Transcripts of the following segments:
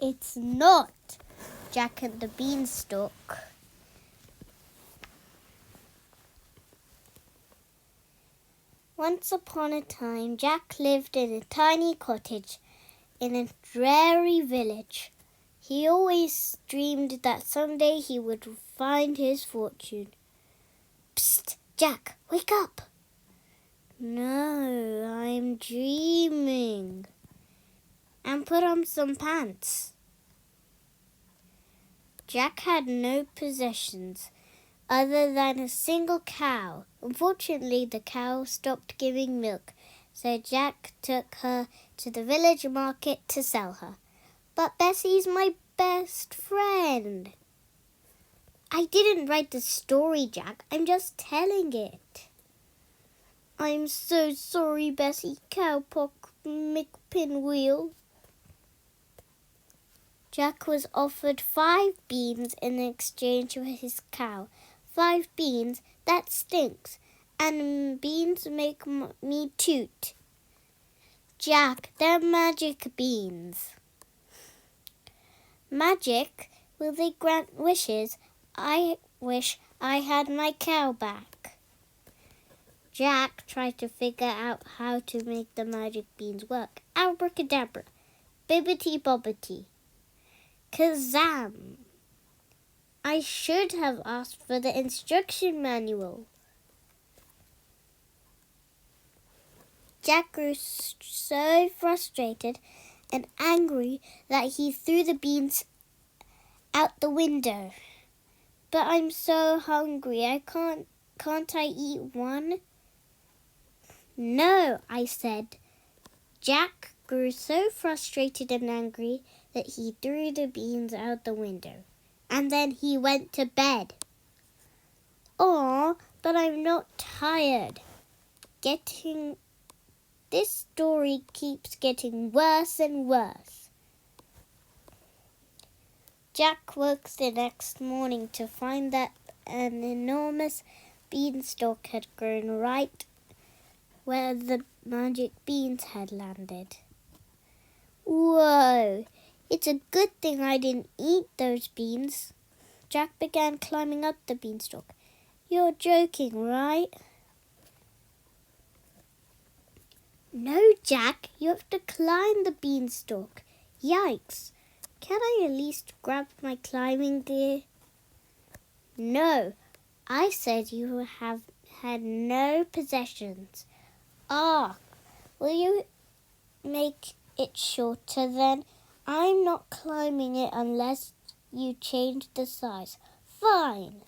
It's not Jack and the Beanstalk. Once upon a time, Jack lived in a tiny cottage in a dreary village. He always dreamed that someday he would find his fortune. Psst, Jack, wake up! No, I'm dreaming. And put on some pants. Jack had no possessions other than a single cow. Unfortunately, the cow stopped giving milk, so Jack took her to the village market to sell her. But Bessie's my best friend. I didn't write the story, Jack. I'm just telling it. I'm so sorry, Bessie, Cowpox McPinwheel. Jack was offered 5 beans in exchange for his cow. 5 beans? That stinks. And beans make me toot. Jack, they're magic beans. Magic? Will they grant wishes? I wish I had my cow back. Jack tried to figure out how to make the magic beans work. Abracadabra. Bibbity-bobbity. Kazam! I should have asked for the instruction manual. Jack grew so frustrated and angry that he threw the beans out the window. But I'm so hungry, can't I eat one? No, I said. Jack grew so frustrated and angry that he threw the beans out the window. And then he went to bed. Aw, but I'm not tired. This story keeps getting worse and worse. Jack woke the next morning to find that an enormous beanstalk had grown right where the magic beans had landed. Whoa! It's a good thing I didn't eat those beans. Jack began climbing up the beanstalk. You're joking, right? No, Jack, you have to climb the beanstalk. Yikes! Can I at least grab my climbing gear? No, I said you have had no possessions. Ah, will you make it shorter then? I'm not climbing it unless you change the size. Fine.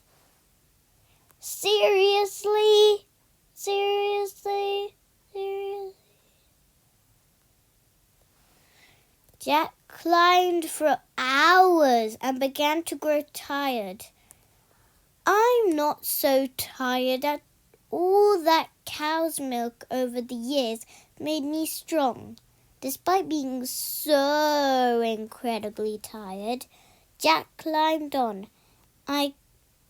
Seriously? Jack climbed for hours and began to grow tired. I'm not so tired at all. That cow's milk over the years made me strong. Despite being so incredibly tired, Jack climbed on. I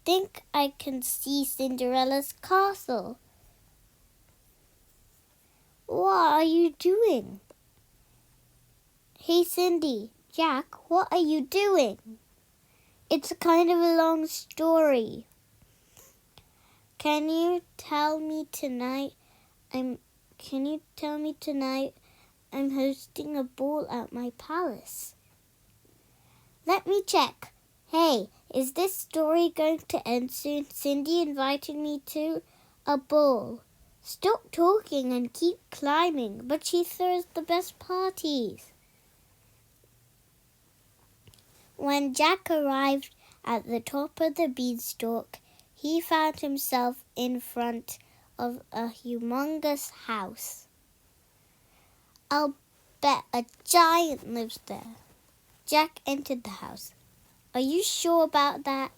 think I can see Cinderella's castle. What are you doing? Hey, Cindy. Jack, what are you doing? It's kind of a long story. Can you tell me tonight I'm hosting a ball at my palace. Let me check. Hey, is this story going to end soon? Cindy invited me to a ball. Stop talking and keep climbing, but she throws the best parties. When Jack arrived at the top of the beanstalk, he found himself in front of a humongous house. I'll bet a giant lives there. Jack entered the house. Are you sure about that?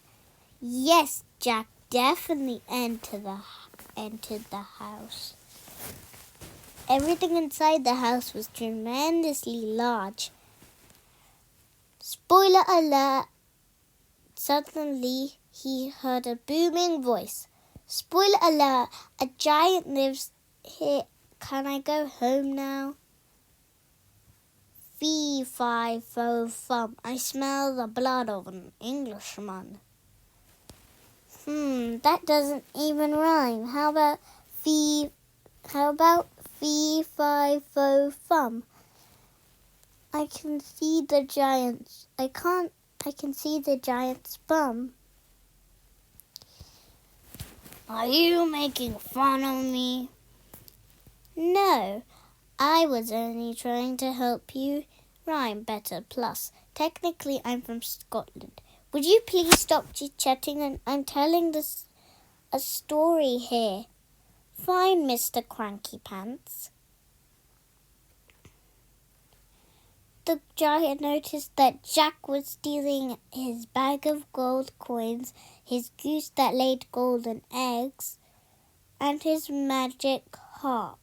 Yes, Jack definitely entered the house. Everything inside the house was tremendously large. Spoiler alert! Suddenly, he heard a booming voice. Spoiler alert! A giant lives here. Can I go home now? Fee, fi, fo, fum. I smell the blood of an Englishman. That doesn't even rhyme. How about fee, fi, fo, fum? I can see the giant's bum. Are you making fun of me? No, I was only trying to help you rhyme better. Plus, technically I'm from Scotland. Would you please stop chit-chatting? I'm telling a story here. Fine, Mr. Cranky Pants. The giant noticed that Jack was stealing his bag of gold coins, his goose that laid golden eggs, and his magic harp.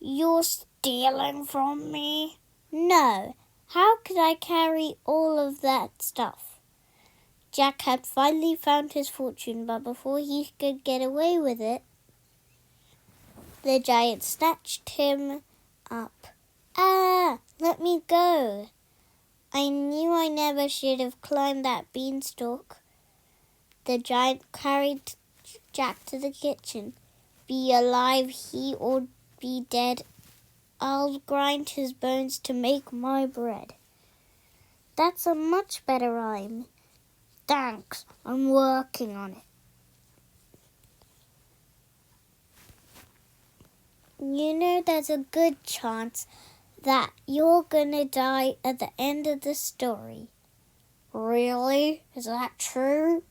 You're stealing from me? No. How could I carry all of that stuff? Jack had finally found his fortune, but before he could get away with it, the giant snatched him up. Ah, let me go. I knew I never should have climbed that beanstalk. The giant carried Jack to the kitchen. Be alive he or be dead. I'll grind his bones to make my bread. That's a much better rhyme. Thanks, I'm working on it. You know, there's a good chance that you're gonna die at the end of the story. Really? Is that true?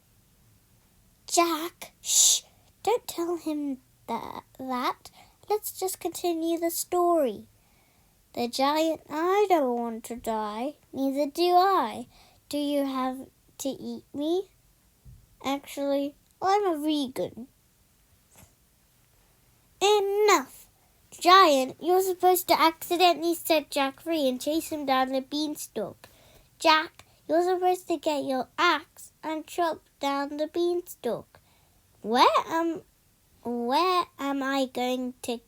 Jack, shh! Don't tell him that. Let's just continue the story. The giant, I don't want to die. Neither do I. Do you have to eat me? Actually, I'm a vegan. Enough! Giant, you're supposed to accidentally set Jack free and chase him down the beanstalk. Jack, you're supposed to get your axe and chop down the beanstalk. Where am I going to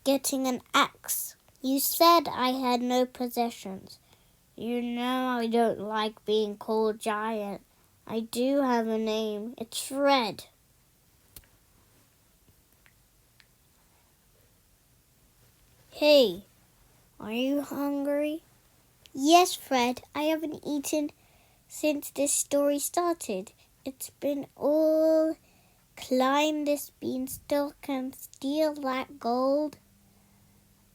getting an axe? You said I had no possessions. You know I don't like being called giant. I do have a name. It's Fred. Hey, are you hungry? Yes, Fred. I haven't eaten since this story started. It's been all climb this beanstalk and steal that gold.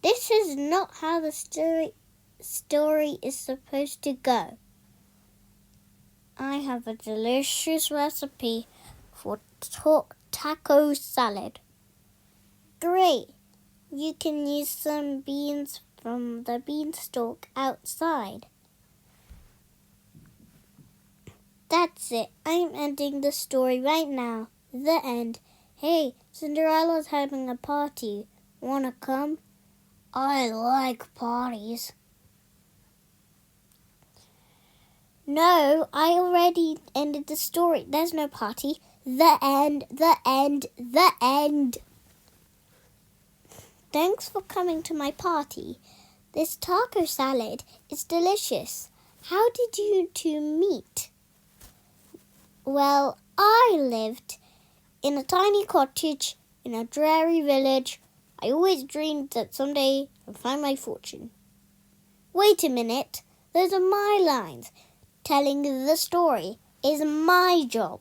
This is not how the story is supposed to go. I have a delicious recipe for taco salad. Great! You can use some beans from the beanstalk outside. That's it. I'm ending the story right now. The end. Hey, Cinderella's having a party. Wanna come? I like parties. No, I already ended the story. There's no party. The end, the end, the end. Thanks for coming to my party. This taco salad is delicious. How did you two meet? Well, I lived in a tiny cottage in a dreary village. I always dreamed that someday I'd find my fortune. Wait a minute. Those are my lines. Telling the story is my job.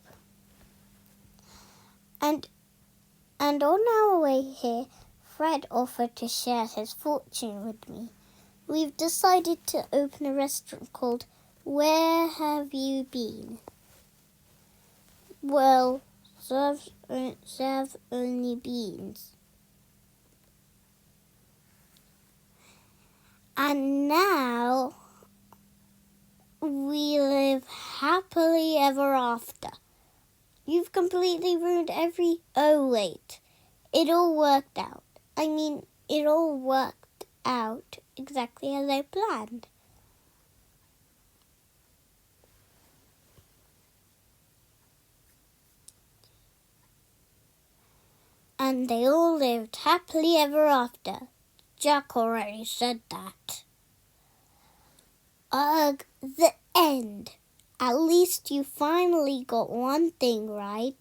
And on our way here, Fred offered to share his fortune with me. We've decided to open a restaurant called Where Have You Been? Well, serve only beans. And now we live happily ever after. You've completely ruined Oh, wait. It all worked out. It all worked out exactly as I planned. And they all lived happily ever after. Jack already said that. Ugh, the end. At least you finally got one thing right.